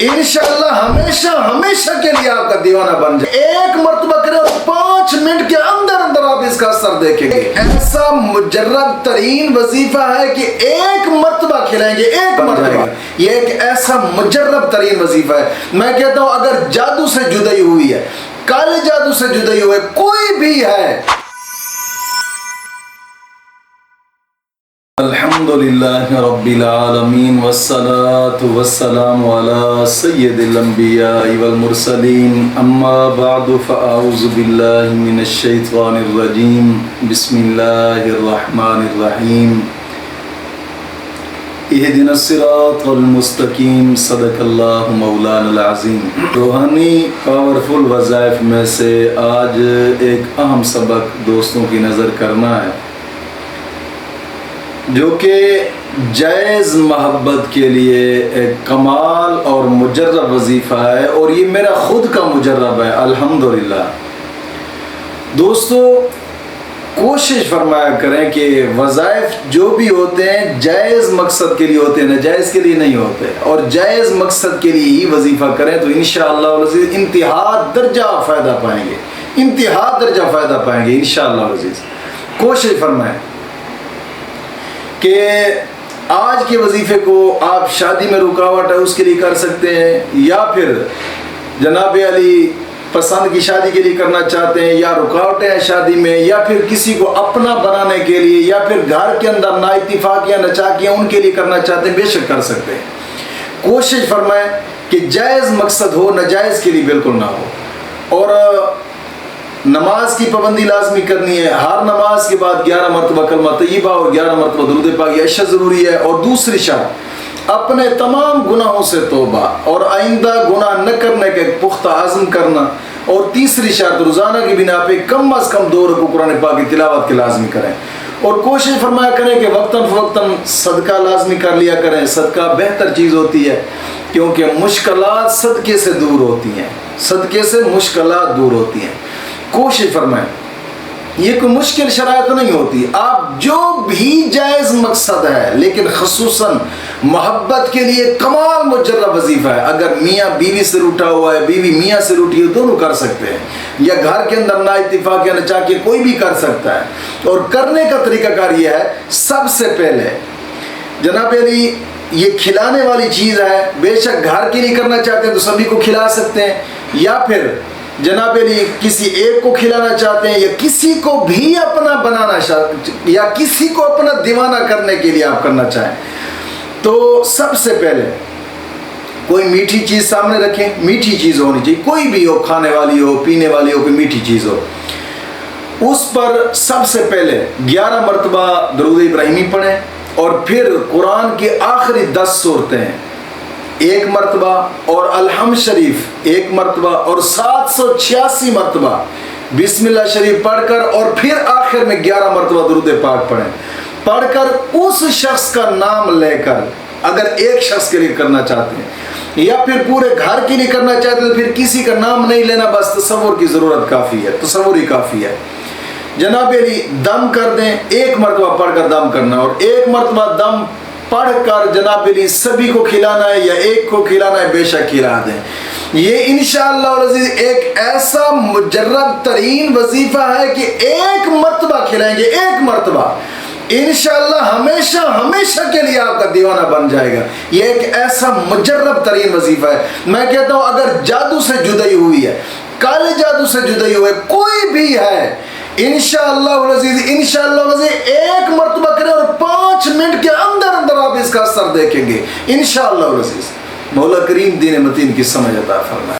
انشاءاللہ ہمیشہ ہمیشہ کے لیے آپ کا دیوانہ بن جائے. ایک مرتبہ کریں اور 5 منٹ کے اندر اندر آپ اس کا اثر دیکھیں گے. ایسا مجرب ترین وظیفہ ہے کہ ایک مرتبہ کھلائیں گے، ایک مرتبہ. یہ ایک ایسا مجرب ترین وظیفہ ہے. میں کہتا ہوں اگر جادو سے جدائی ہوئی ہے، کالے جادو سے جدائی ہوئی ہے، کوئی بھی ہے، الحمدللہ رب العالمین والصلاة والسلام علی سید الانبیاء والمرسلین، اما بعد فاعوذ باللہ من الشیطان الرجیم، بسم اللہ الرحمن الرحیم. اہدنا الصراط المستقیم، صدق اللہ مولانا العظیم. روحانی پاورفل وظائف میں سے آج ایک اہم سبق دوستوں کی نظر کرنا ہے، جو کہ جائز محبت کے لیے ایک کمال اور مجرب وظیفہ ہے، اور یہ میرا خود کا مجرب ہے الحمدللہ. دوستو کوشش فرمایا کریں کہ وظائف جو بھی ہوتے ہیں جائز مقصد کے لیے ہوتے ہیں، ناجائز کے لیے نہیں ہوتے، اور جائز مقصد کے لیے ہی وظیفہ کریں تو انشاءاللہ انتہا درجہ فائدہ پائیں گے، انتہا درجہ فائدہ پائیں گے انشاءاللہ. کوشش فرمائیں کہ آج کے وظیفے کو آپ شادی میں رکاوٹ ہے اس کے لیے کر سکتے ہیں، یا پھر جناب علی پسند کی شادی کے لیے کرنا چاہتے ہیں، یا رکاوٹیں ہیں شادی میں، یا پھر کسی کو اپنا بنانے کے لیے، یا پھر گھر کے اندر نا اتفاقیاں نچاکیاں ان کے لیے کرنا چاہتے ہیں، بے شک کر سکتے ہیں. کوشش فرمائیں کہ جائز مقصد ہو، ناجائز کے لیے بالکل نہ ہو. اور نماز کی پابندی لازمی کرنی ہے. ہر نماز کے بعد 11 مرتبہ کلمہ طیبہ اور 11 مرتبہ درود پاک، یہ اشیاء ضروری ہے. اور دوسری شرط اپنے تمام گناہوں سے توبہ اور آئندہ گناہ نہ کرنے کا ایک پختہ عزم کرنا. اور تیسری شرط روزانہ کی بنا پہ کم از کم 2 رکوع قرآن پاک کی تلاوت کے لازمی کریں. اور کوشش فرمایا کریں کہ وقتاً فوقتاً صدقہ لازمی کر لیا کریں. صدقہ بہتر چیز ہوتی ہے، کیونکہ مشکلات صدقے سے دور ہوتی ہیں، صدقے سے مشکلات دور ہوتی ہیں. کوشش فرمائیں، یہ کوئی مشکل شرائط نہیں ہوتی. آپ جو بھی جائز مقصد ہے لیکن خصوصاً محبت کے لیے کمال مجرب وظیفہ ہے. اگر میاں بیوی سے روٹھا ہوا ہے، بیوی میاں سے روٹھی ہے، دونوں کر سکتے ہیں، یا گھر کے اندر نا اتفاق یا نچا کے کوئی بھی کر سکتا ہے. اور کرنے کا طریقہ کار یہ ہے، سب سے پہلے جناب علی یہ کھلانے والی چیز ہے. بے شک گھر کے لیے کرنا چاہتے ہیں تو سبھی کو کھلا سکتے ہیں، یا پھر جناب علی کسی ایک کو کھلانا چاہتے ہیں، یا کسی کو بھی اپنا بنانا چاہتے ہیں، یا کسی کو اپنا دیوانہ کرنے کے لیے آپ کرنا چاہیں، تو سب سے پہلے کوئی میٹھی چیز سامنے رکھیں. میٹھی چیز ہونی چاہیے، کوئی بھی ہو، کھانے والی ہو، پینے والی ہو، کوئی میٹھی چیز ہو. اس پر سب سے پہلے 11 مرتبہ درود ابراہیمی پڑھیں، اور پھر قرآن کی آخری 10 سورتیں 1 مرتبہ، اور الحمد شریف 1 مرتبہ، اور 786 مرتبہ بسم اللہ شریف پڑھ کر، اور پھر آخر میں 11 مرتبہ درود پاک پڑھیں. پڑھ کر اس شخص کا نام لے کر، اگر ایک شخص کے لیے کرنا چاہتے ہیں یا پھر پورے گھر کے لیے کرنا چاہتے ہیں تو پھر کسی کا نام نہیں لینا، بس تصور کی ضرورت کافی ہے، تصور ہی کافی ہے. جناب علی دم کر دیں، 1 مرتبہ پڑھ کر دم کرنا، اور 1 مرتبہ دم پڑھ کر جناب علی سبھی کو کھلانا ہے یا ایک کو کھلانا ہے، بے شک کھلا دیں. یہ انشاءاللہ العزیز ایک ایسا مجرب ترین وظیفہ ہے کہ 1 مرتبہ کھلائیں گے، 1 مرتبہ انشاءاللہ ہمیشہ ہمیشہ کے لیے آپ کا دیوانہ بن جائے گا. یہ ایک ایسا مجرب ترین وظیفہ ہے. میں کہتا ہوں اگر جادو سے جدائی ہوئی ہے، کالے جادو سے جدائی ہوئی ہے، کوئی بھی ہے، انشاءاللہ العزیز 1 مرتبہ کریں اور 5 منٹ کے اندر اندر آپ اس کا اثر دیکھیں گے انشاءاللہ العزیز. مولا کریم دین متین کی سمجھ عطا فرمائے.